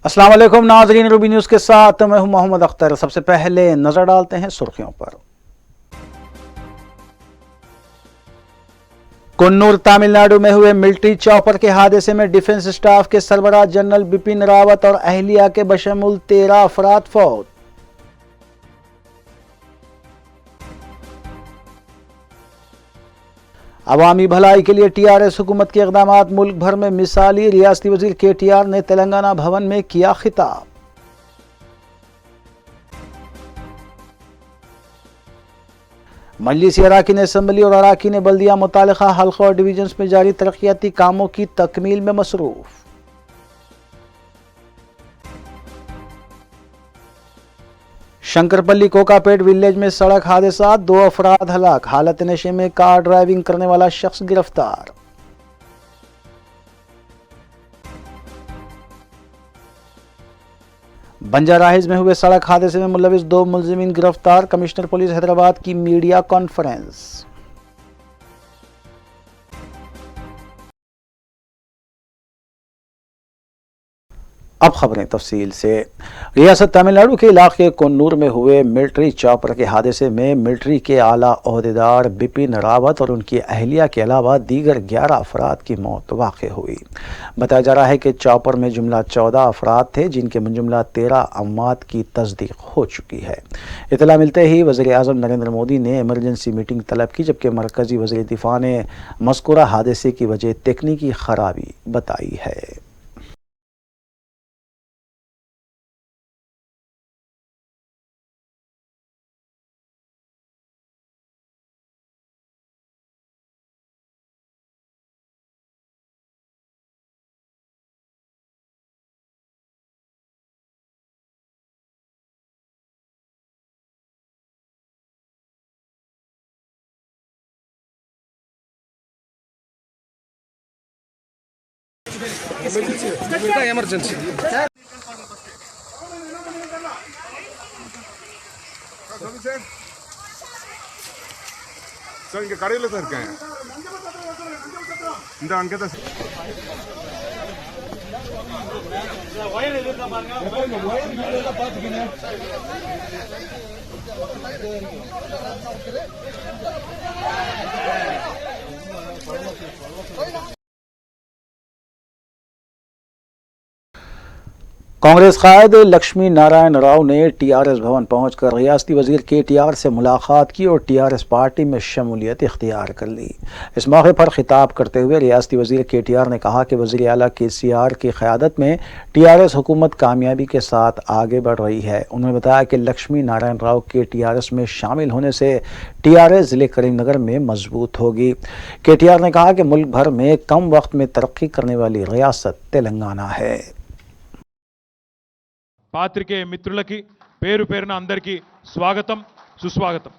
अस्सलाम वालेकुम नाज़रीन, रूबी न्यूज़ के साथ मैं हूं मोहम्मद अख्तर। सबसे पहले नजर डालते हैं सुर्खियों पर। कुन्नूर तमिलनाडु में हुए मिलिट्री चॉपर के हादसे में डिफेंस स्टाफ के सरबराह जनरल बिपिन रावत और अहलिया के बशमूल 13 अफराद फौत। अवामी भलाई के लिए टीआरएस हुकूमत के इक़दामात मुल्क भर में मिसाली। रियासती वजीर केटीआर ने तेलंगाना भवन में किया खिताब। मजलिस अराकीन असम्बली और अराकीन बल्दिया मुतालिका हल्का और डिवीजन्स में जारी तरक्याती कामों की तकमील में मसरूफ। शंकरपल्ली कोकापेट विलेज में सड़क हादसा, 2 अफराद हलाक। हालत नशे में कार ड्राइविंग करने वाला शख्स गिरफ्तार। बंजाराहिज में हुए सड़क हादसे में मुलविस 2 मुलजिमीन गिरफ्तार। कमिश्नर पुलिस हैदराबाद की मीडिया कॉन्फ्रेंस। अब खबरें तफसील से। रियासत तमिलनाडु के इलाके कुन्नूर में हुए मिलिट्री चॉपर के हादसे में मिलिट्री के आला ओहदेदार बिपिन रावत और उनकी अहलिया के अलावा दीगर 11 अफराद की मौत वाक़ हुई। बताया जा रहा है कि चॉपर में जुमला 14 अफराद थे, जिनके जुमला 13 अमवात की तस्दीक हो चुकी है। इतला मिलते ही वज़ीर आज़म नरेंद्र मोदी ने इमरजेंसी मीटिंग तलब की, जबकि मरकज़ी वज़ीर दिफ़ा ने मज़कूरा हादसे की वजह तकनीकी खराबी बताई है। एमरजेंसी சார் இங்கே கடையில் தான் இருக்கேன். இந்த அங்கே தான் कांग्रेस कायद लक्ष्मी नारायण राव ने टीआरएस भवन पहुंचकर रियासती वजीर केटीआर से मुलाकात की और टीआरएस पार्टी में शमूलियत इख्तियार कर ली। इस मौके पर खिताब करते हुए रियासती वजीर केटीआर ने कहा कि वजीर आला केसीआर की क़यादत में टीआरएस हुकूमत कामयाबी के साथ आगे बढ़ रही है। उन्होंने बताया कि लक्ष्मी नारायण राव के टीआरएस में शामिल होने से टीआरएस ज़िले करीमनगर में मजबूत होगी। केटीआर ने कहा कि मुल्क भर में कम वक्त में तरक्की करने वाली रियासत तेलंगाना है। పాత్రికేయ మిత్రులకి పేరు పేరున అందరికీ స్వాగతం సుస్వాగతం.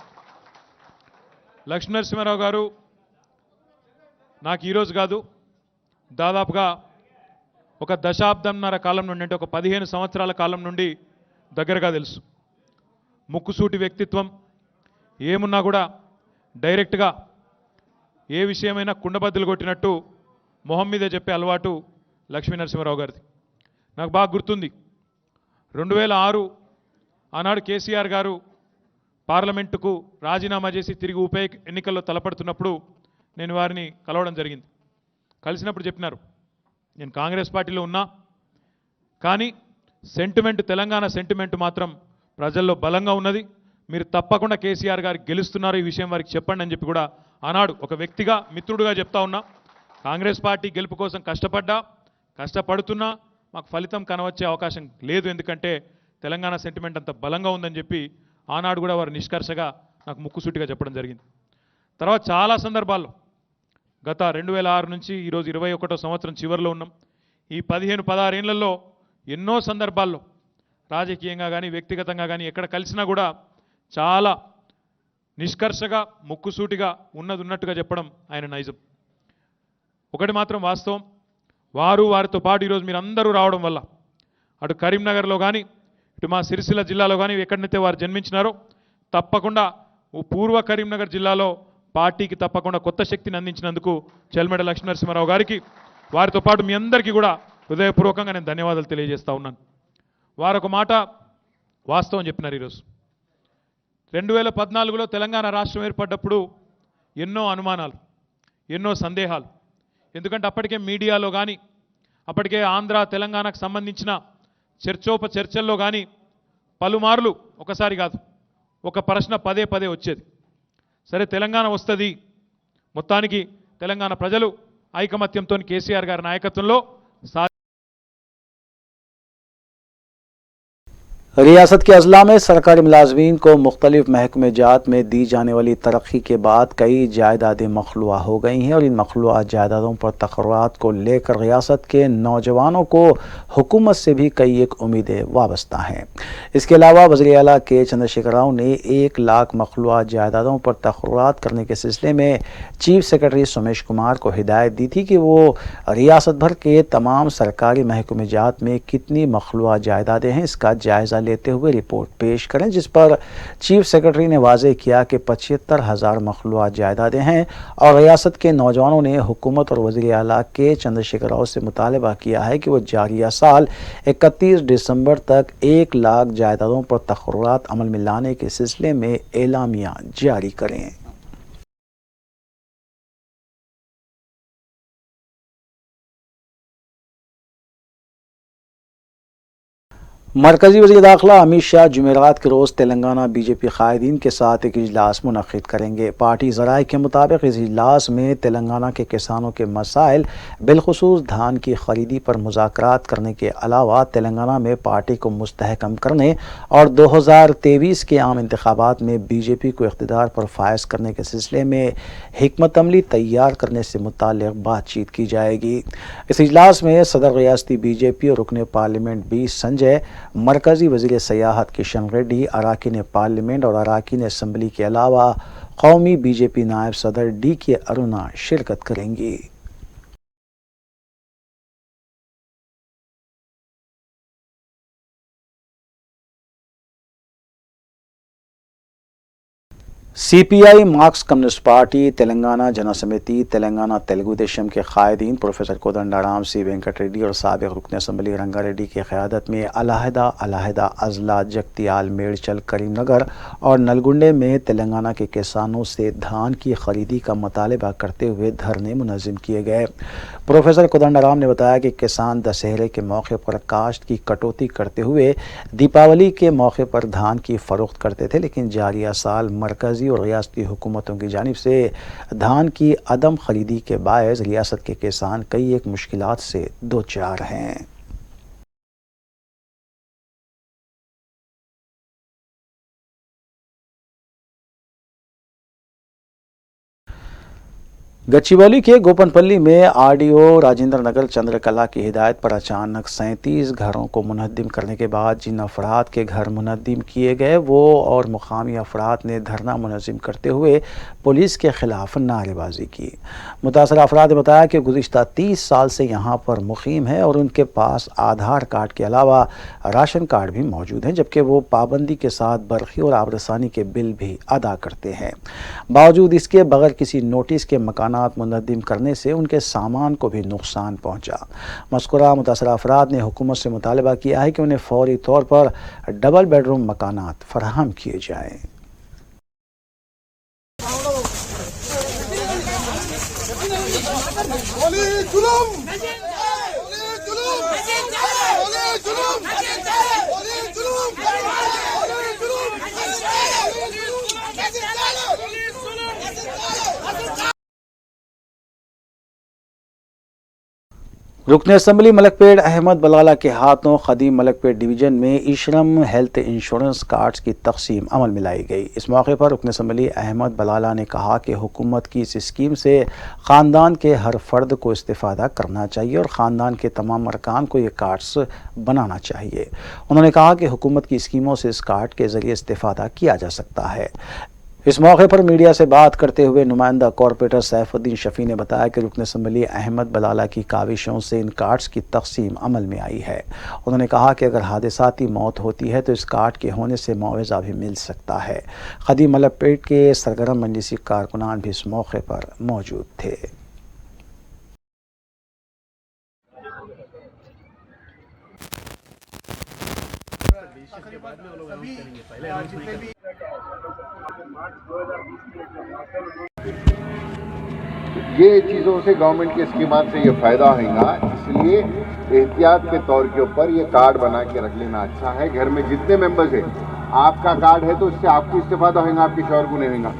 లక్ష్మీనరసింహారావు గారు నాకు ఈరోజు కాదు, దాదాపుగా ఒక దశాబ్దంన్నర కాలం నుండి, అంటే ఒక 15 సంవత్సరాల కాలం నుండి దగ్గరగా తెలుసు. ముక్కుసూటి వ్యక్తిత్వం, ఏమున్నా కూడా డైరెక్ట్గా ఏ విషయమైనా కుండబద్దలు కొట్టినట్టు మొహం మీదే చెప్పే అలవాటు లక్ష్మీనరసింహారావు గారిది. నాకు బాగా గుర్తుంది, 2006 ఆనాడు కేసీఆర్ గారు పార్లమెంటుకు రాజీనామా చేసి తిరిగి ఉప ఎన్నికల్లో తలపడుతున్నప్పుడు నేను వారిని కలవడం జరిగింది. కలిసినప్పుడు చెప్పినారు, నేను కాంగ్రెస్ పార్టీలో ఉన్నా కానీ సెంటిమెంట్, తెలంగాణ సెంటిమెంట్ మాత్రం ప్రజల్లో బలంగా ఉన్నది, మీరు తప్పకుండా కేసీఆర్ గారికి గెలుస్తున్నారు, ఈ విషయం వారికి చెప్పండి అని చెప్పి కూడా ఆనాడు ఒక వ్యక్తిగా, మిత్రుడుగా చెప్తా ఉన్నా. కాంగ్రెస్ పార్టీ గెలుపు కోసం కష్టపడుతున్నా మాకు ఫలితం కనవచ్చే అవకాశం లేదు, ఎందుకంటే తెలంగాణ సెంటిమెంట్ అంత బలంగా ఉందని చెప్పి ఆనాడు కూడా వారు నిష్కర్షగా నాకు ముక్కుసూటిగా చెప్పడం జరిగింది. తర్వాత చాలా సందర్భాల్లో గత 2006 నుంచి ఈరోజు 21వ సంవత్సరం చివరిలో ఉన్నాం. ఈ 15-16 ఏళ్లలో ఎన్నో సందర్భాల్లో రాజకీయంగా కానీ వ్యక్తిగతంగా కానీ ఎక్కడ కలిసినా కూడా చాలా నిష్కర్షగా ముక్కుసూటిగా ఉన్నట్టుగా చెప్పడం ఆయన నైజం. ఒకటి మాత్రం వాస్తవం, వారితో పాటు ఈరోజు మీరు అందరూ రావడం వల్ల అటు కరీంనగర్లో కానీ ఇటు మా సిరిసిల్ల జిల్లాలో కానీ ఎక్కడైతే వారు జన్మించినారో తప్పకుండా పూర్వ కరీంనగర్ జిల్లాలో పార్టీకి తప్పకుండా కొత్త శక్తిని అందించినందుకు చెల్మెడ లక్ష్మీనరసింహారావు గారికి, వారితో పాటు మీ అందరికీ కూడా హృదయపూర్వకంగా నేను ధన్యవాదాలు తెలియజేస్తా ఉన్నాను. వారొక మాట వాస్తవం చెప్పినారు. ఈరోజు 2014లో తెలంగాణ రాష్ట్రం ఏర్పడ్డప్పుడు ఎన్నో అనుమానాలు, ఎన్నో సందేహాలు. ఎందుకంటే అప్పటికే మీడియాలో కానీ, అప్పటికే ఆంధ్ర తెలంగాణకు సంబంధించిన చర్చల్లో కానీ పలుమార్లు, ఒకసారి కాదు, ఒక ప్రశ్న పదే పదే వచ్చేది. సరే తెలంగాణ వస్తుంది, మొత్తానికి తెలంగాణ ప్రజలు ఐకమత్యంతో కేసీఆర్ గారి నాయకత్వంలో रियासत के अजला में सरकारी मुलाजमीन को मुख्तलिफ महकमे जात में दी जाने वाली तरक्की के बाद कई जायदादें मखलूआ हो गई हैं और इन मखलूआ जायदादों पर तकर्रात को लेकर रियासत के नौजवानों को हुकूमत से भी कई एक उम्मीदें वाबस्ता हैं। इसके अलावा वज़ीर आला के चंद्रशेखर राव ने 1 लाख मखलूआ जायदादों पर तकर्रात करने के सिलसिले में चीफ सेक्रेटरी सोमेश कुमार को हिदायत दी थी कि वो रियासत भर के तमाम सरकारी महकमे जात में कितनी मखलूआ जायदादें हैं इसका जायज़ा लेते हुए रिपोर्ट पेश करें, जिस पर चीफ सेक्रेटरी ने वाज़ेह किया कि 75,000 मखलूआ जायदादें हैं और रियासत के नौजवानों ने हुकूमत और वज़ीर आला के चंद्रशेखर राव से मुतालबा किया है कि वो जारिया साल 31 दिसंबर तक 1 लाख जायदादों पर तकर्रात अमल में लाने के सिलसिले में एलामिया जारी करें। मरकजी वज़ीर दाखिला अमित शाह जुमेरात के रोज़ तेलंगाना बीजेपी कायदीन के साथ एक इजलास मुनक़्क़िद करेंगे। पार्टी ज़राए के मुताबिक इस इजलास में तेलंगाना के किसानों के मसाइल बिलखुसूस धान की खरीदी पर मुज़ाकरात करने के अलावा तेलंगाना में पार्टी को मुस्तहकम करने और 2023 के आम इंतखाबात में बीजेपी को इक़्तिदार पर फायज़ करने के सिलसिले में हिकमत अमली तैयार करने से मुताल्लिक़ बातचीत की जाएगी। इस इजलास में सदर रियासती बीजेपी और रुकने पार्लियामेंट बी संजय, मरकजी वज़ीर सयाहत किशन रेड्डी, अराकीन पार्लियामेंट और अराकीन असम्बली के अलावा कौमी बीजेपी नायब सदर डी के अरुणा शिरकत करेंगी। CPI marks communist party, Telangana जन समिति, तेलंगाना तेलुगु देशम के कायदीन प्रोफेसर कोदंडाराम सी वेंकट रेड्डी और साबिक रुकन असम्बली रंगा रेड्डी की क़यादत में अलहदा अजला जगतियाल, मेड़चल, करीमनगर और नलगुंडे में तेलंगाना के किसानों से धान की खरीदी का मुतालबा करते हुए धरने मुनज़्ज़म किए गए। प्रोफेसर कोदंडाराम ने बताया कि किसान दशहरे के मौके पर काश्त की कटौती करते हुए दीपावली के मौके पर धान की फ़रोख्त करते थे, लेकिन जारिया साल मरकज़ी और रियासती हुकूमतों की जानिब से धान की अदम खरीदी के बायस रियासत के किसान कई एक मुश्किलात से दो चार हैं। गच्चीबौली के गोपनपल्ली में आरडीओ राजेंद्र नगर चंद्रकला की हिदायत पर अचानक 37 घरों को मुनहद्दिम करने के बाद जिन अफराद के घर मुनहद्दिम किए गए वो और मुकामी अफराद ने धरना मुनज़्ज़म करते हुए पुलिस के खिलाफ नारेबाजी की। मुतासरा अफराद ने बताया कि गुज़िश्ता 30 साल से यहाँ पर मुकीम है और उनके पास आधार कार्ड के अलावा राशन कार्ड भी मौजूद हैं, जबकि वो पाबंदी के साथ बरक़ी और आबरसानी के बिल भी अदा करते हैं। बावजूद इसके बगैर किसी नोटिस के मकानात मुनहद्दिम करने से उनके सामान को भी नुकसान पहुंचा। मज़कूरा मुतासरा अफराद ने हुकूमत से मुतालबा किया है कि उन्हें फौरी तौर पर डबल बेडरूम मकानात फराहम किए जाएँ। रुकन असम्बली मलकपेट अहमद बलाला के हाथों खदीम मलकपेट डिवीज़न में इशरम हेल्थ इंश्योरेंस कार्ड्स की तकसीम अमल में लाई गई। इस मौके पर रुकन असम्बली अहमद बलाला ने कहा कि हुकूमत की इस स्कीम से ख़ानदान के हर फर्द को इस्तेफ़ादा करना चाहिए और ख़ानदान के तमाम अरकान को ये कार्ड्स बनाना चाहिए। उन्होंने कहा कि हुकूमत की स्कीमों से इस कार्ड के ज़रिए इस्तेफ़ादा किया जा सकता है। इस मौके पर मीडिया से बात करते हुए नुमाइंदा कॉरपोरेटर सैफुद्दीन शफी ने बताया कि रुकन असम्बली अहमद बलाला की काविशों से इन कार्ड्स की तकसीम अमल में आई है। उन्होंने कहा कि अगर हादसाती मौत होती है तो इस कार्ड के होने से मुआवजा भी मिल सकता है। खदीम मलकपेट के सरगर्म मजलिसी कारकुनान भी इस मौके पर मौजूद थे। ये चीज़ों से गवर्नमेंट के स्कीमात से ये फ़ायदा होगा, इसलिए एहतियात के तौर के ऊपर ये कार्ड बना के रख लेना अच्छा है। घर में जितने मेंबर्स हैं, आपका कार्ड है तो इससे आपको इस्तेफादा होगा, आपके शौहर को नहीं होगा।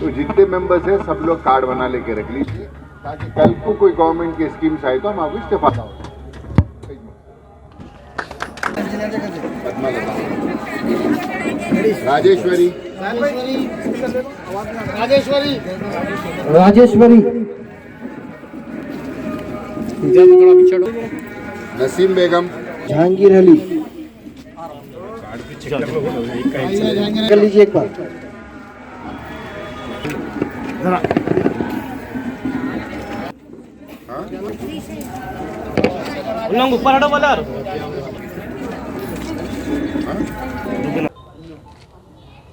तो जितने मेंबर्स हैं सब लोग कार्ड बना लेके रख लीजिए, ताकि कल को कोई गवर्नमेंट की स्कीम्स आए तो हम आपको इस्तेफादा हो। राजेश्वरी नसीम बेगम, जहांगीर अली कर लीजिए एक बार। ऊपर हटो बोला।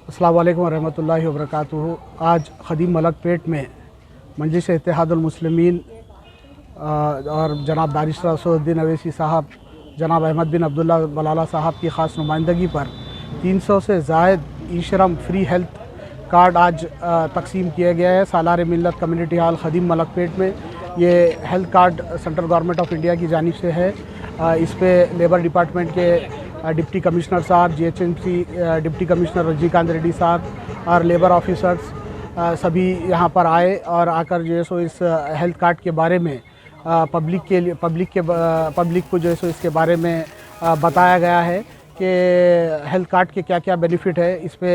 अस्सलाम वालेकुम रहमतुल्लाहि व बरकातुहू। आज खदीम मलकपेट में मजलिस इत्तेहादुल मुस्लिमीन और जनाब बारिस्टर असदुद्दीन अवैसी साहब, जनाब अहमद बिन अब्दुल्ला बलाला साहब की ख़ास नुमाइंदगी पर 300 से ज़ायद ई-श्रम फ्री हेल्थ कार्ड आज तकसीम किया गया है सालार मिल्लत कम्युनिटी हॉल खदीम मलकपेट में। ये health card central government of India की जानिब से है। इस पे लेबर डिपार्टमेंट के डिप्टी कमिश्नर साहब, GHMC deputy commissioner Rajinikanth Reddy साहब और लेबर ऑफिसर्स सभी यहाँ पर आए और आकर जो है सो इस हेल्थ कार्ड के बारे में पब्लिक को जो है सो इसके बारे में बताया गया है कि हेल्थ कार्ड के क्या क्या बेनिफिट है। इस पे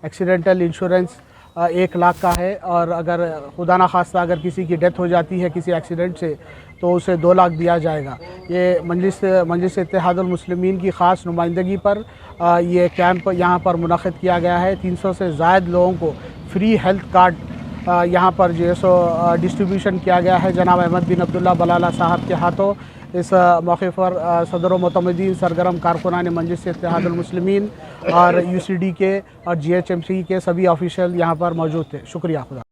एक्सीडेंटल इंश्योरेंस 1 लाख का है, और अगर खुदा ना खास्ता अगर किसी की डेथ हो जाती है किसी एक्सीडेंट से तो उसे 2 लाख दिया जाएगा। ये मजलिस इत्तेहादुल मुस्लिमीन की ख़ास नुमाइंदगी पर ये कैंप यहाँ पर मुनक़िद किया गया है। 300 से ज़ायद लोगों को फ्री हेल्थ कार्ड यहाँ पर जो है सो डिस्ट्रीब्यूशन किया गया है जनाब अहमद बिन अब्दुल्ला बलाला साहब के हाथों। इस मौके पर सदर व मुतमदीन सरगर्म कारकुनान मजलिस इत्तेहादुल मुस्लिमीन और UCD के और GHMC के सभी ऑफिशियल यहाँ पर मौजूद थे। शुक्रिया। खुदा।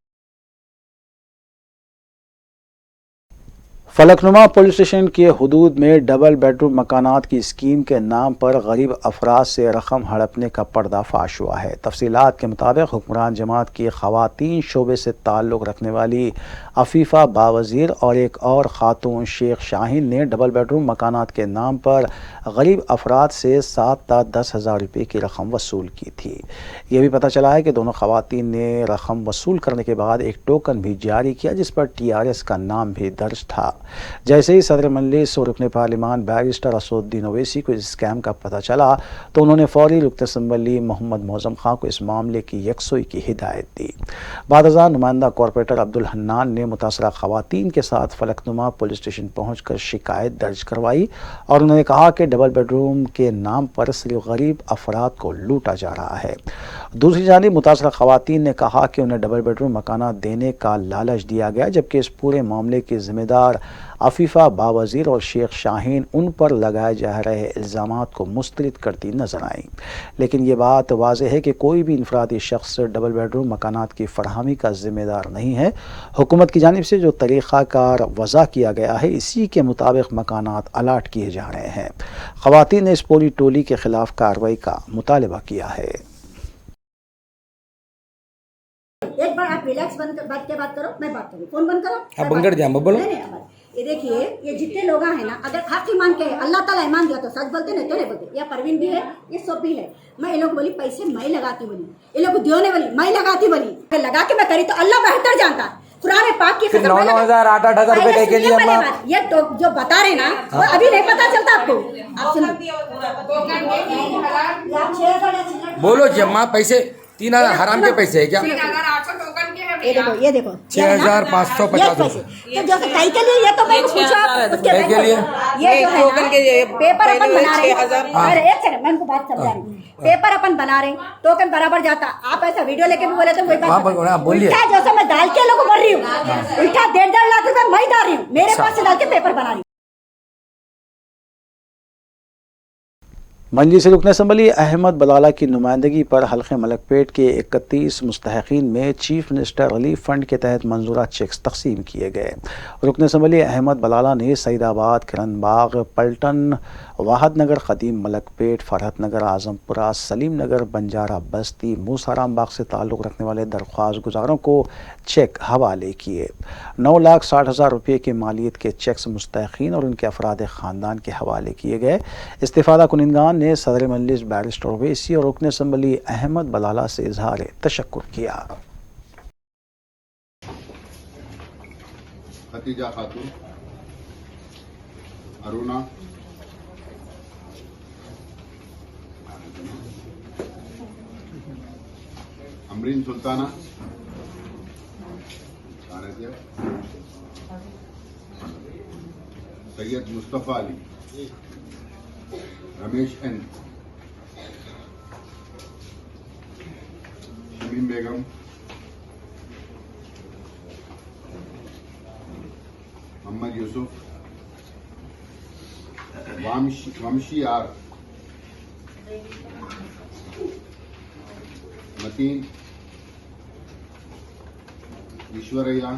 फलकनुमा पुलिस स्टेशन के हुदूद में डबल बेडरूम मकानात की स्कीम के नाम पर गरीब अफराद से रकम हड़पने का पर्दाफाश हुआ है। तफसीलात के मुताबिक हुक्मरान जमात की ख़वातीन शोबे से ताल्लुक़ रखने वाली अफीफ़ा बावज़ीर और एक और ख़ातून शेख शाहीन ने डबल बेडरूम मकानात के नाम पर गरीब अफराद से 7 ta 10,000 रुपये की रकम वसूल की थी। ये भी पता चला है कि दोनों ख़वातीन ने रकम वसूल करने के बाद एक टोकन भी जारी किया जिस पर TRS का नाम भी दर्ज था। जैसे ही सदर मजलिस और रुकन पार्लिमान बैरिस्टर असदुद्दीन अवैसी को इस स्कैम का पता चला तो उन्होंने फौरी रुकन असम्बली मोहम्मद मौज़म खां को इस मामले की यकसुई की हिदायत दी। बाद अज़ान नुमाइंदा कॉरपोरेटर अब्दुल हन्नान ने मुतासरा ख़वातीन के साथ फलकनुमा पुलिस स्टेशन पहुँच कर शिकायत दर्ज करवाई और उन्होंने कहा कि डबल बेडरूम के नाम पर सिर्फ गरीब अफराद को लूटा जा रहा है। दूसरी जानिब मुतासरा ख़वातीन ने कहा कि उन्हें डबल बेडरूम मकाना देने का लालच दिया गया, जबकि इस पूरे मामले के ज़िम्मेदार अफीफ़ा बावज़ीर और शेख शाहीन उन पर लगाए जा रहे इल्ज़ामात को मुस्तरद करती नजर आई। लेकिन ये बात वाज़ेह है कि कोई भी इनफरादी शख्स डबल बेडरूम मकानात की फरहमी का ज़िम्मेदार नहीं है। हुकूमत की जानिब से जो तरीक़ाकार वज़ा किया गया है इसी के मुताबिक मकानात अलाट किए जा रहे हैं। ख़वातीन ने इस पूरी टोली के ख़िलाफ़ कार्रवाई का मुतालबा किया है। एक बार आप रिलैक्स बात करो, मैं बात करूँ, फोन बंद करो, आप बंद कर दिया, बोलो। ये देखिए, ये जितने लोग हैं ना, अगर हक ईमान के अल्लाह ताला ईमान दिया तो सच बोलते नहीं तो नहीं बोलते। या परवीन भी है, ये सब भी है। मैं ये लोग बोली पैसे मैं लगाती बोली, ये लोग दियोने वाली मैं लगाती बोली, लगा के मैं करी तो अल्लाह बेहतर जानता। कुरान पाक की 9,000 8,000 रुपए के लिए ये तो जो बता रहे ना वो अभी नहीं पता चलता आपको। आप बोलो जमा पैसे 3,000 हराम के पैसे है क्या? ये देखो 6,550 तो जो कई के लिए ये तो मैं पूछा उसके लिए ये जो है ना पेपर अपन बना रहे हैं। अरे एक सेकंड मैं उनको बात समझा रही हूँ। पेपर अपन बना रहे हैं, टोकन बराबर जाता। आप ऐसा वीडियो लेके भी बोले तो वही बात बोलिए। जैसे मैं डाल के लोगों को भर रही हूँ, उल्टा 1.5 लाख रुपए मैं डाल रही हूँ, मेरे पास से डाल के पेपर बना रही हूँ। मजलिस रुकन असम्बली अहमद बलाला की नुमाइंदगी पर हल्के मलकपेट के 31 मुस्तहक़ीन में चीफ मिनिस्टर रिलीफ फंड के तहत मंजूरा चेक्स तकसीम किए गए। रुकन असम्बली अहमद बलाला ने सईदाबाद, किरणबाग, पलटन वाहद नगर, ख़दीम मलकपेट, फरहत नगर, आज़मपुरा, सलीम नगर, बंजारा बस्ती, मूसाराम बाग से ताल्लुक़ रखने वाले दरख्वास्त गुजारों को चेक हवाले किए। 9,60,000 रुपये की मालियत के चेक्स मुस्तहिक़ीन और उनके अफराद ख़ानदान के हवाले किए गए। इस्तिफ़ादा कुनिंदगान ने सदर मजलिस बैरिस्टर ओवैसी और रुकन असम्बली अहमद बलाला से इजहार तशक्कुर किया। Khatija Khatoon, Aruna, Amreen Sultana, Syed Mustafa Ali, Ramesh N, Shamim Begum, Mohammed Yusuf, Vamshi R, Mateen, Eshwaraiah,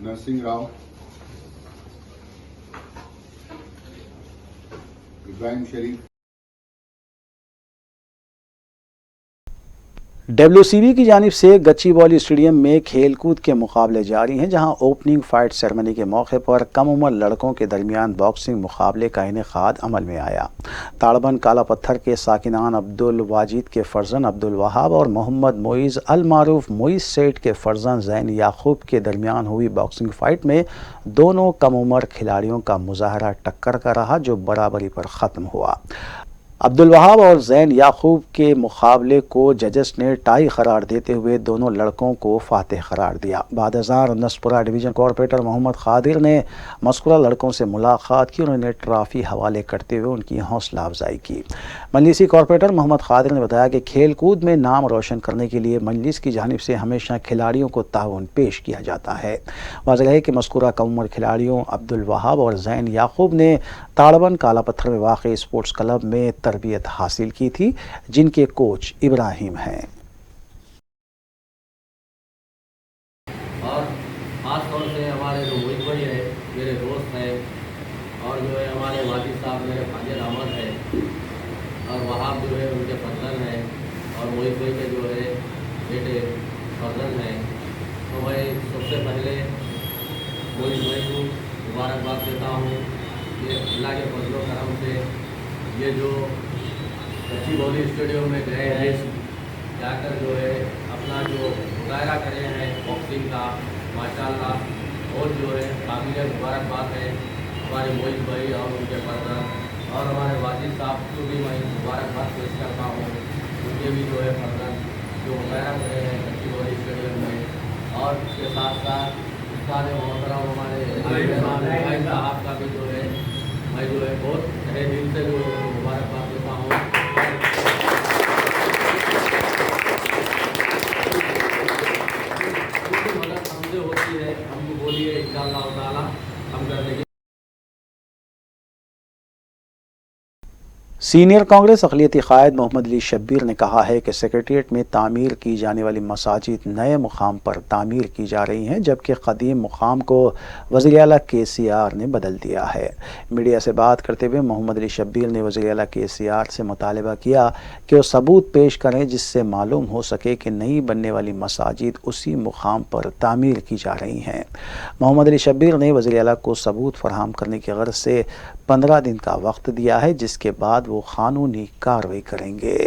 Narasimha Rao, Ibrahim Sharif. WCB की जानिब से गच्चीबौली स्टेडियम में खेलकूद के मुकाबले जारी हैं, जहां ओपनिंग फाइट सेरेमनी के मौके पर कम उम्र लड़कों के दरमियान बॉक्सिंग मुकाबले का इनेकाद अमल में आया। ताड़बन काला पत्थर के साकिनान अब्दुल वाजिद के फर्जन अब्दुल वहाब और मोहम्मद मोइज़ अल मारूफ मोइज़ सेठ के फर्जन जैन याकूब के दरमियान हुई बॉक्सिंग फाइट में दोनों कम उम्र खिलाड़ियों का मुजाहरा टक्कर का रहा, जो बराबरी पर ख़त्म हुआ। अब्दुल वहाब और जैन याकूब के मुकाबले को जजेस ने टाई करार देते हुए दोनों लड़कों को फातेह करार दिया। बादजार नसपुरा डिवीज़न कॉरपोरेटर मोहम्मद खादिर ने मज़कूरा लड़कों से मुलाकात की और उन्हें ट्रॉफी हवाले करते हुए उनकी हौसला अफजाई की। मजलिसी कॉरपोरेटर मोहम्मद खादिर ने बताया कि खेल कूद में नाम रोशन करने के लिए मजलिस की जानिब से हमेशा खिलाड़ियों को ताउन पेश किया जाता है। वाज़ेह है कि मज़कूरा कम उम्र खिलाड़ियों अब्दुल वहाब और जैन याकूब ने ताड़बन काला पत्थर में वाक़ स्पोर्ट्स क्लब में तरबियत हासिल की थी, जिनके कोच इब्राहिम हैं। और ख़ास तौर से हमारे जो मोहित भाई है, मेरे दोस्त हैं, और जो है हमारे वाजिद साहब मेरे फाजिल अहमद है, और वहाब जो है उनके फर्जन हैं, और मोहित भाई के जो है बेटे फर्जन हैं। तो मैं सबसे पहले मोहित भाई को मुबारकबाद देता हूँ कि अल्लाह के फजल व करम से ये जो गच्चीबौली स्टेडियम में गए हैं, जाकर जो है अपना जो मुजाहरा करे हैं बॉक्सिंग का, माशाल्लाह, और जो है काबिल मुबारकबाद है हमारे मोहित भाई और उनके फर्जन, और हमारे वाजिद साहब को भी मैं मुबारकबाद पेश करता हूँ। उनके भी जो है फर्जन जो मुजाहरा करे हैं गच्चीबौली स्टेडियम में, और उसके साथ साथ उस्ताद मोहतरम हमारे साहब का भी जो है मैं जो है बहुत तहे दिल से जो मुबारकबाद देता हूँ। मदद हमसे होती है, हमको बोलिए इंशाअल्लाह ताला हम कर देंगे। सीनियर कांग्रेस अक़लियती क़ायद मोहम्मद अली शब्बीर ने कहा है कि सेक्रेटेरिएट में तामीर की जाने वाली मसाजिद नए मुकाम पर तामीर की जा रही हैं, जबकि क़दीम मुकाम को वज़ीर आला KCR ने बदल दिया है। मीडिया से बात करते हुए मोहम्मद अली शब्बीर ने वज़ीर आला KCR से मुतालबा किया कि वो सबूत पेश करें जिससे मालूम हो सके कि नई बनने वाली मसाजिद उसी मुकाम पर तामीर की जा रही हैं। मोहम्मद अली शब्बीर ने वज़ीर आला को सबूत फराहम करने की गर्ज से 15 दिन का वक्त दिया है, जिसके बाद वो कानूनी कार्रवाई करेंगे।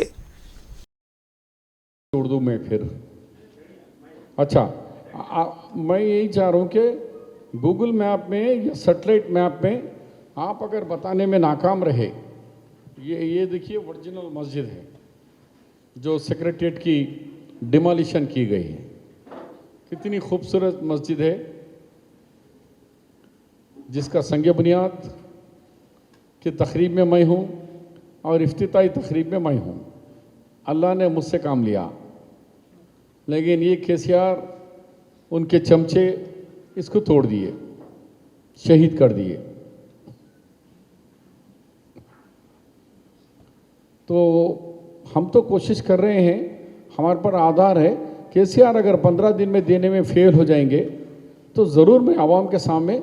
उर्दू में फिर अच्छा मैं यही चाह रहा हूँ कि गूगल मैप में या सैटेलाइट मैप में आप अगर बताने में नाकाम रहे, ये देखिए ओरिजिनल मस्जिद है जो सेक्रेटेरिएट की डिमोलिशन की गई है। कितनी खूबसूरत मस्जिद है जिसका संग बुनियाद की तकरीब में मैं हूँ और इफ्तिताई तकरीब में मैं हूँ। अल्लाह ने मुझसे काम लिया, लेकिन ये KCR उनके चमचे इसको तोड़ दिए, शहीद कर दिए। तो हम तो कोशिश कर रहे हैं, हमारे पर आधार है। KCR अगर 15 दिन में देने में फेल हो जाएंगे तो ज़रूर मैं आवाम के सामने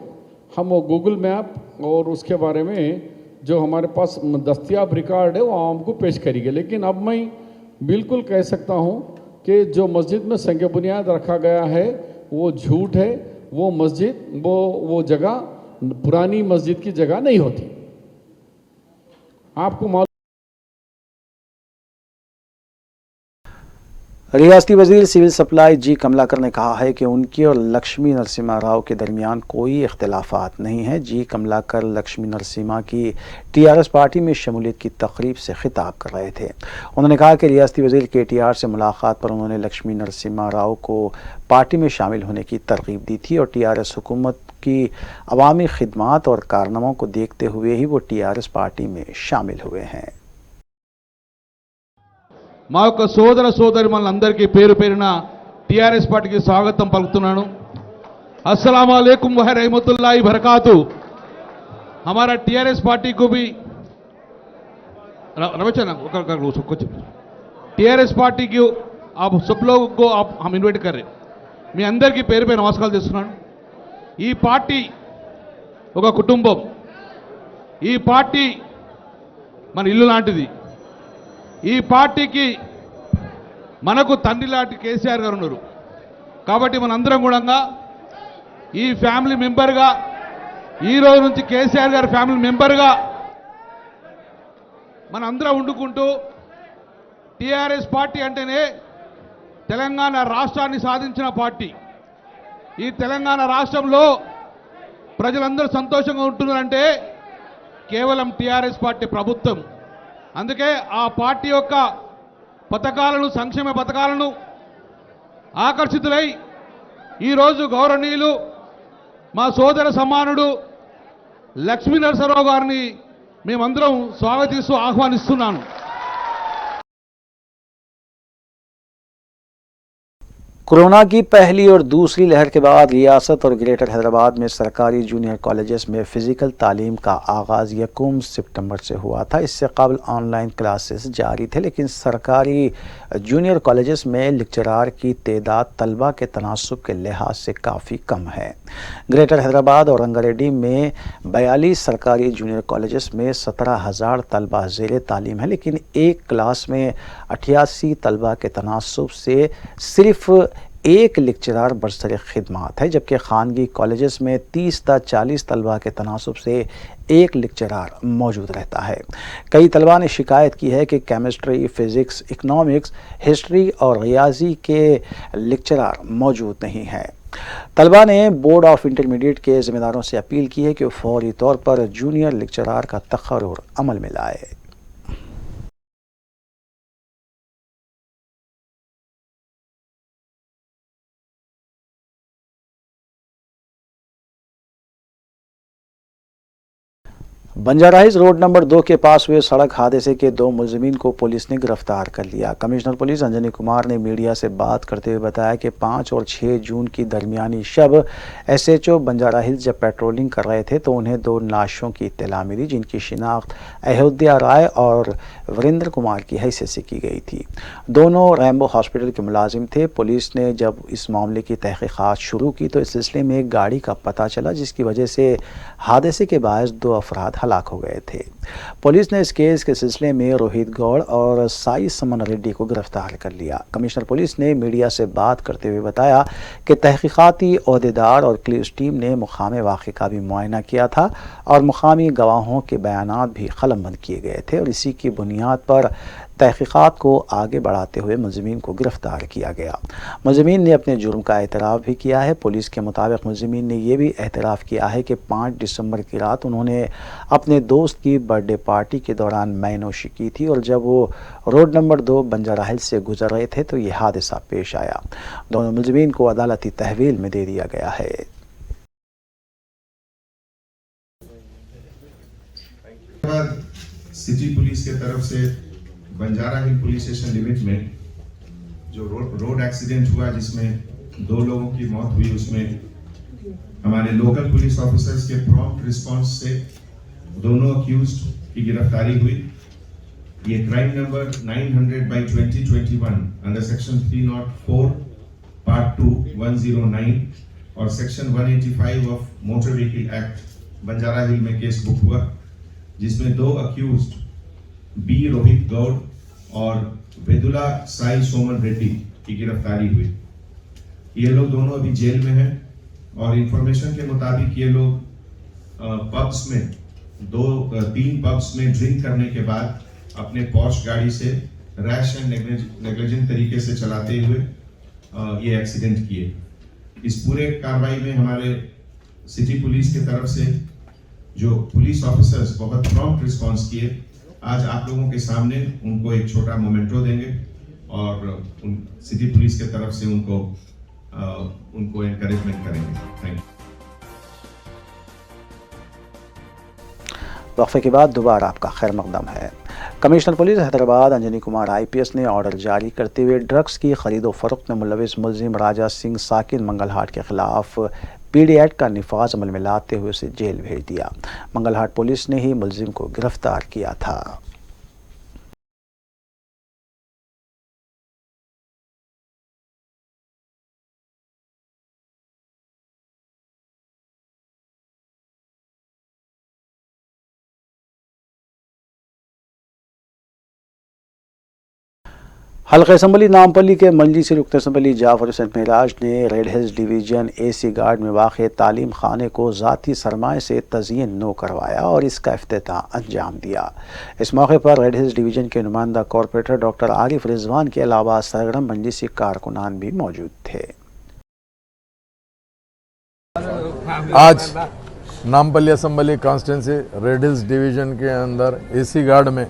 हम वो गूगल मैप और उसके बारे में जो हमारे पास दस्तयाब रिकॉर्ड है वो आवाम को पेश करेंगे। लेकिन अब मैं बिल्कुल कह सकता हूँ कि जो मस्जिद में संग बुनियाद रखा गया है वो झूठ है। वो मस्जिद वो जगह पुरानी मस्जिद की जगह नहीं होती। आपको मालूम रियासती वजीर सिविल सप्लाई जी कमलाकर ने कहा है कि उनकी और लक्ष्मी नरसिम्हा राव के दरमियान कोई इख्तिलाफात नहीं है। जी कमलाकर लक्ष्मी नरसिम्हा की टीआरएस पार्टी में शमूलियत की तकरीब से खिताब कर रहे थे। उन्होंने कहा कि रियासती वजीर केटीआर से मुलाकात पर उन्होंने लक्ष्मी नरसिम्हा राव को पार्टी में शामिल होने की तरगीब दी थी और टीआरएस हुकूमत की अवामी खिदमात और कारनामों को देखते हुए ही वो टीआरएस पार्टी में शामिल हुए हैं। మా యొక్క సోదర సోదరిమణులందరికీ పేరు పేరున టీఆర్ఎస్ పార్టీకి స్వాగతం పలుకుతున్నాను। अस्सलाम वालेकुम व रहमतुल्लाहि बरकातु। हमारा टीआरएस पार्टी को भी कुछ टीआरएस पार्टी की आप सब लोगों को हम इन्वाइट कर रहे మీ అందరికీ పేరు పేరు నమస్కారాలు చేస్తున్నాను। ఈ పార్టీ ఒక కుటుంబం, ఈ పార్టీ మన ఇల్లు లాంటిది। ఈ పార్టీకి మనకు తండ్రి లాంటి కేసీఆర్ గారు ఉన్నారు కాబట్టి మనందరం కూడా ఈ ఫ్యామిలీ మెంబర్గా ఈ రోజు నుంచి కేసీఆర్ గారి ఫ్యామిలీ మెంబర్గా మనందరం ఉండుకుంటూ టీఆర్ఎస్ పార్టీ అంటేనే తెలంగాణ రాష్ట్రాన్ని సాధించిన పార్టీ। ఈ తెలంగాణ రాష్ట్రంలో ప్రజలందరూ సంతోషంగా ఉంటున్నారంటే కేవలం టీఆర్ఎస్ పార్టీ ప్రభుత్వం। అందుకే ఆ పార్టీ యొక్క పథకాలను సంక్షేమ పథకాలను ఆకర్షితులై ఈరోజు గౌరవనీయులు మా సోదర సమానుడు లక్ష్మీ నరసింహారావు గారిని మేమందరం స్వాగతిస్తూ ఆహ్వానిస్తున్నాను। कोरोना की पहली और दूसरी लहर के बाद रियासत और ग्रेटर हैदराबाद में सरकारी जूनियर कॉलेजेस में फ़िज़िकल तालीम का आगाज़ 1 सितंबर से हुआ था। इससे कबल ऑनलाइन क्लासेस जारी थे, लेकिन सरकारी जूनियर कॉलेजेस में लेक्चरार की तादाद तलबा के तनासुब के लिहाज से काफ़ी कम है। ग्रेटर हैदराबाद और रंगारेड्डी में 42 सरकारी जूनियर कॉलेजेस में 17,000 तलबा ज़ेर तालीम है, लेकिन एक क्लास में 88 तलबा के तनासुब से सिर्फ़ एक लेक्चरार बरसर खिदमात है, जबकि खानगी कॉलेजेस में 30 ता 40 तलबा के तनासुब से एक लेक्चरार मौजूद रहता है। कई तलबा ने शिकायत की है कि केमिस्ट्री, फ़िज़िक्स, इकनॉमिक्स, हिस्ट्री और रियाजी के लेक्चरार मौजूद नहीं हैं। तलबा ने बोर्ड ऑफ इंटरमीडिएट के ज़िम्मेदारों से अपील की है कि वो फौरी तौर पर जूनियर लेक्चरार का तक़र्रुर अमल में लाए। बंजाराहिल्स रोड नंबर 2 के पास हुए सड़क हादसे के 2 मुलजिमीन को पुलिस ने गिरफ्तार कर लिया। कमिश्नर पुलिस अंजनी कुमार ने मीडिया से बात करते हुए बताया कि 5 और 6 जून की दरमियानी शब SHO बंजाराहिल्स जब पेट्रोलिंग कर रहे थे तो उन्हें 2 लाशों की इत्तला मिली, जिनकी शिनाख्त अयोध्या राय और वीरेंद्र कुमार की हैसियत से की गई थी। दोनों रैम्बो हॉस्पिटल के मुलाजिम थे। पुलिस ने जब इस मामले की तहकीकात शुरू की तो इस सिलसिले में एक गाड़ी का पता चला, जिसकी वजह से हादसे के बायस 2 अफराद हलाक हो गए थे। पुलिस ने इस केस के सिलसिले में रोहित गौड़ और साई समन रेड्डी को गिरफ्तार कर लिया। कमिश्नर पुलिस ने मीडिया से बात करते हुए बताया कि तहकीकाती ओहदेदार और पुलिस टीम ने मुकाम वाक़े का भी मुआयना किया था और मुकामी गवाहों के बयानात भी कलमबंद किए गए थे और इसी की बुनियाद पर तहकीकात को आगे बढ़ाते हुए मुलजिमीन को गिरफ्तार किया गया। मुलजिमीन ने अपने जुर्म का एतराफ़ भी किया है। पुलिस के मुताबिक मुलजिमीन ने यह भी एतराफ़ किया है कि 5 दिसंबर की रात उन्होंने अपने दोस्त की बर्थडे पार्टी के दौरान मैनोशी की थी और जब वो रोड नंबर 2 बंजाराहिल्स से गुजर रहे थे तो यह हादसा पेश आया। दोनों मुलजिमीन को अदालती तहवील में दे दिया गया है। सिटी पुलिस की तरफ से बंजाराहिल पुलिस स्टेशन लिमिट में जो रोड एक्सीडेंट हुआ जिसमें 2 लोगों की मौत हुई, उसमें हमारे लोकल पुलिस ऑफिसर्स के प्रॉम्प्ट रिस्पांस से दोनों अक्यूज्ड की गिरफ्तारी हुई। ये crime number 900/2021 under section 304 part 2 109 और section 185 of motor vehicle act Banjara hill में केस बुक हुआ, जिसमें 2 अक्यूज्ड बी रोहित गौड़ और वेदुला साई सोमन रेड्डी की गिरफ्तारी हुई। ये लोग दोनों अभी जेल में हैं और इंफॉर्मेशन के मुताबिक ये लोग पब्स में 3 पब्स में ड्रिंक करने के बाद अपने पॉश गाड़ी से रैश एंड नेग्लिजेंट तरीके से चलाते हुए ये एक्सीडेंट किए। इस पूरे कार्रवाई में हमारे सिटी पुलिस की तरफ से जो पुलिस ऑफिसर्स बहुत प्रॉम्प्ट रिस्पांस किए, आज आप लोगों के सामने उनको एक छोटा मोमेंटो देंगे और उन सिटी पुलिस की तरफ से उनको एनकरेजमेंट करेंगे। Thank you. वक्फे के बाद दोबारा आपका खैर मकदम है। Commissioner police Hyderabad Anjani Kumar IPS ने ऑर्डर जारी करते हुए ड्रग्स की खरीदो फरोख्त में मुलविस मुलजिम राजा सिंह साकिन मंगलहाट के खिलाफ PD एक्ट का निफाज अमल में लाते हुए उसे जेल भेज दिया। मंगलहाट पुलिस ने ही मुलजिम को गिरफ्तार किया था। हल्का असम्बली नामपल्ली के मजलिसी रुकन असम्बली जाफर हुसैन मेराज ने red hills division AC guard में वाक़ तालीम खाने को ज़ाती सरमाए से तज़यीन नो करवाया और इसका इफ्तिताह अंजाम दिया। इस मौके पर रेड हिल्स डिवीजन के नुमाइंदा कॉरपोरेटर डॉक्टर आरिफ रिजवान के अलावा सरगर्म मजलिसी कारकुनान भी मौजूद थे। आज Nampally assembly constituency red hills division के अंदर AC गार्ड में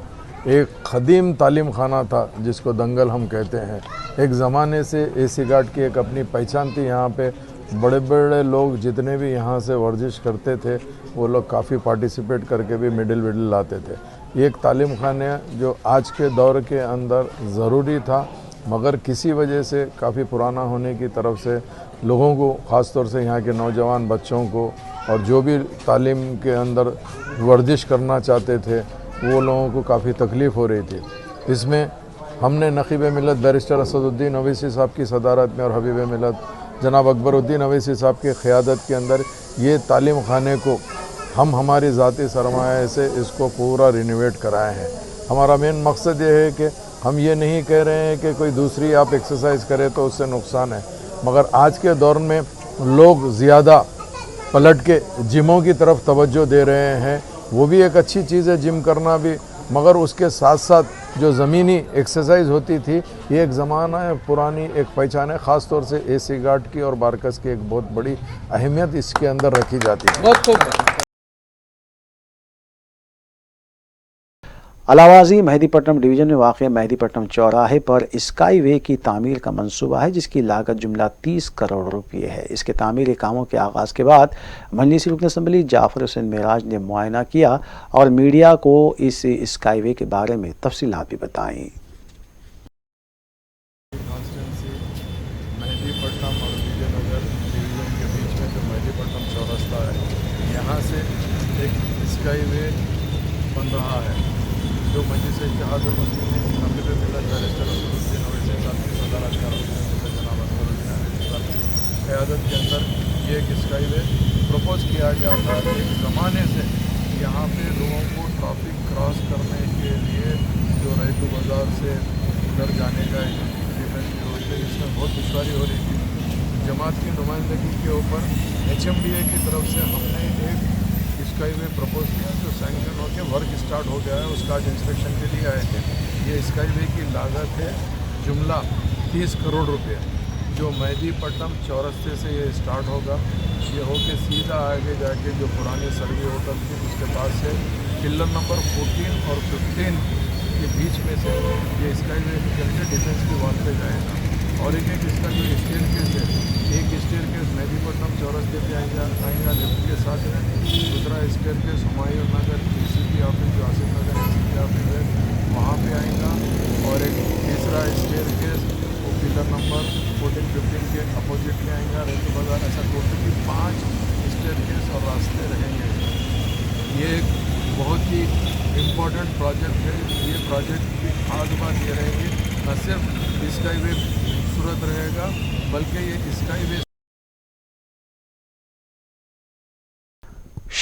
एक ख़दीम तालीम खाना था जिसको दंगल हम कहते हैं। एक ज़माने से AC गार्ड की एक अपनी पहचान थी। यहाँ पे बड़े बड़े लोग जितने भी यहाँ से वर्जिश करते थे वो लोग काफ़ी पार्टिसिपेट करके भी मेडल लाते थे। ये एक तालीम खाना जो आज के दौर के अंदर ज़रूरी था, मगर किसी वजह से काफ़ी पुराना होने की तरफ से लोगों को, ख़ास तौर से यहाँ के नौजवान बच्चों को और जो भी तालीम के अंदर वर्जिश करना चाहते थे वो लोगों को काफ़ी तकलीफ़ हो रही थी। इसमें हमने नक़ीब मिलत बैरिस्टर असदुद्दीन अवैसी साहब की सदारत में और हबीब मिलत जनाब अकबरुद्दीन अवैसी साहब की क़यादत के अंदर ये तालीम खाने को हम हमारी ज़ाती सरमाया से इसको पूरा रिनोवेट कराए हैं। हमारा मेन मकसद ये है कि हम ये नहीं कह रहे हैं कि कोई दूसरी आप एक्सरसाइज करें तो उससे नुकसान है, मगर आज के दौर में लोग ज़्यादा पलट के जिमों की तरफ तवज्जो दे रहे हैं। वो भी एक अच्छी चीज़ है जिम करना भी, मगर उसके साथ साथ जो ज़मीनी एक्सरसाइज होती थी ये एक ज़माना है, पुरानी एक पहचान है। ख़ास तौर से AC गार्ड की और बारकस की एक बहुत बड़ी अहमियत इसके अंदर रखी जाती है। बहुत खूब। अलावाजी मेहदीपट्टनम डिवीज़न में वाक़ मेहदीपट्टनम चौराहे पर स्काई वे की तामीर का मंसूबा है, जिसकी लागत जुमला 30 करोड़ रुपये है। इसके तामीरी कामों के आगाज़ के बाद मजलिसी रुकन असम्बली जाफर हुसैन मेराज ने मुआयना किया और मीडिया को इस स्काई वे के बारे में तफसीलात भी बताईं। मेहदीपट्टनम और विजयनगर डिवीज़न के बीच में जो मेहदीपट्टनम चौरास्ता है, यहाँ से एक स्काई वे बन रहा है जो मजलिस इत्तेहाद मुस्लिमीन हबीब मिल्लत बैरिस्टर असदुद्दीन अवैसी साहब की सदारत में जनाब अकबरुद्दीन अवैसी साहब की क़यादत के अंदर ये एक स्काई वे प्रपोज किया गया था। एक ज़माने से यहाँ पे लोगों को ट्रैफिक क्रॉस करने के लिए जो रैतू बाज़ार से उधर जाने का डिफरेंस रोड पे इसमें बहुत दुश्वारी हो रही थी। जमात की नुमाइंदगी के ऊपर HMDA की तरफ से हमने एक स्काई वे प्रपोज किया जो सैंक्शन होकर वर्क स्टार्ट हो गया है। उसका आज इंस्पेक्शन के लिए आए थे। ये स्काई वे की लागत है जुमला 30 करोड़ रुपये, जो मेहदीपट्टनम चौरस्ते से ये स्टार्ट होगा। ये होके सीधा आगे जाके जो पुरानी सर्वे होटल थी उसके पास से पिलर नंबर 14 और 15 के बीच में से ये स्काई वे निकल के डिफेंस की वॉल पे जाएगा। और एक इसका जो स्टेयर केस है, एक स्टेयर केस मेहदीपट्टनम चौरस्ते पे आएगा लिफ्ट के साथ में, दूसरा स्टेयर केस हुमायूं नगर ACP ऑफिस जो आसिफ नगर ACP ऑफिस है वहाँ पे आएगा, और एक तीसरा स्टेयर केस वो पिलर नंबर 14-15 के अपोजिट में आएगा रेतु बाज़ार। ऐसा टोटली 5 स्टेयर केस और रास्ते रहेंगे। ये एक बहुत ही इम्पोर्टेंट प्रोजेक्ट है। ये प्रोजेक्ट की खास बात ये रहेगी न सिर्फ स्काई वे खूबसूरत रहेगा, बल्कि ये स्काई वे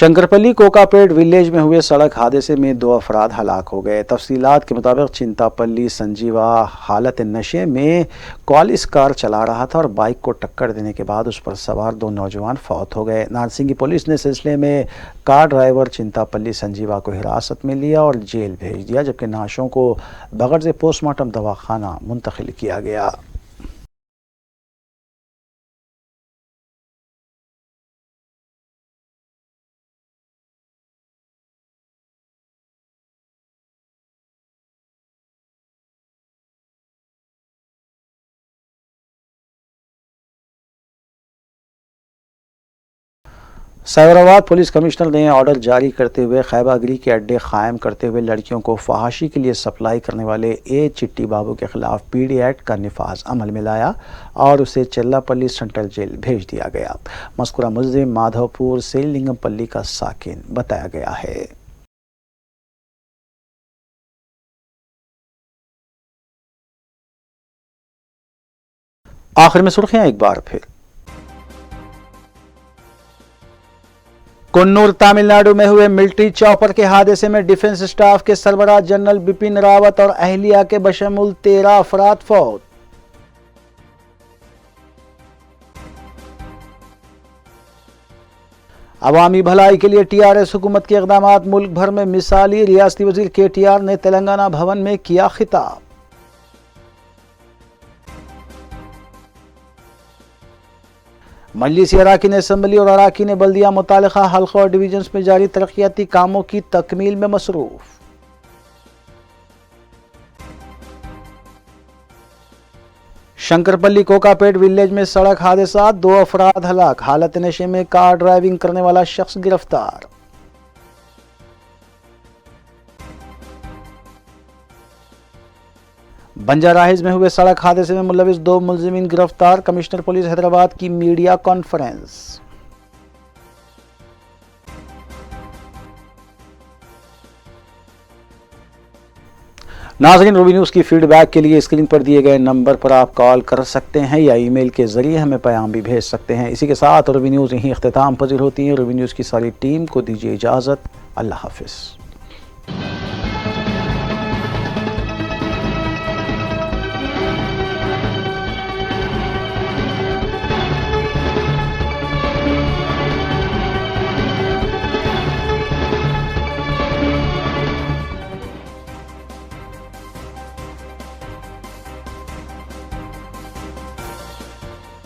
शंकरपल्ली कोकापेट विलेज में हुए सड़क हादसे में 2 अफराद हलाक हो गए। तफसीलात के मुताबिक चिंतापल्ली संजीवा हालत नशे में क्वालिस कार चला रहा था और बाइक को टक्कर देने के बाद उस पर सवार 2 नौजवान फौत हो गए। नारसिंगी पुलिस ने सिलसिले में कार ड्राइवर चिंतापल्ली संजीवा को हिरासत में लिया और जेल भेज दिया, जबकि नाशों को बगैर पोस्टमार्टम दवाखाना मुंतकिल किया गया। साइबराबाद पुलिस कमिश्नर ने ऑर्डर जारी करते हुए खैबागिरी के अड्डे कायम करते हुए लड़कियों को फहाशी के लिए सप्लाई करने वाले ए चिट्टी बाबू के खिलाफ पीडी एक्ट का निफाज अमल में लाया और उसे चिल्लापल्ली सेंट्रल जेल भेज दिया गया। मज़कूरा मुल्ज़िम माधवपुर सेलिंगमपल्ली का साकिन बताया गया है। आखिर में सुर्खियां एक बार फिर। कुन्नूर तमिलनाडु में हुए मिलिट्री चॉपर के हादसे में डिफेंस स्टाफ के सरबराह जनरल बिपिन रावत और अहलिया के बशमुल 13 अफराद फौत। अवामी भलाई के लिए टीआरएस हुकूमत के इक़दामात मुल्क भर में मिसाली। रियासती वजीर केटीआर ने तेलंगाना भवन में किया खिताब। मजलिस अराकीन असम्बली और अराकीन बल्दिया मुतालिका हल्का और डिवीजन्स में जारी तरक्याती कामों की तकमील में मसरूफ। शंकरपल्ली कोकापेट विलेज में सड़क हादसा, 2 अफराद हलाक, हालत नशे में कार ड्राइविंग करने वाला शख्स गिरफ्तार। बंजाराहिज में हुए सड़क हादसे में मुलविस 2 मुलजिमीन गिरफ्तार। कमिश्नर पुलिस हैदराबाद की मीडिया कॉन्फ्रेंस। नाज़रीन, रूबी न्यूज़ की फीडबैक के लिए स्क्रीन पर दिए गए नंबर पर आप कॉल कर सकते हैं या ईमेल के जरिए हमें पैगाम भी भेज सकते हैं। इसी के साथ रूबी न्यूज़ यहीं इख्तिताम पजीर होती है। रूबी न्यूज़ की सारी टीम को दीजिए इजाज़त। अल्लाह हाफिज़।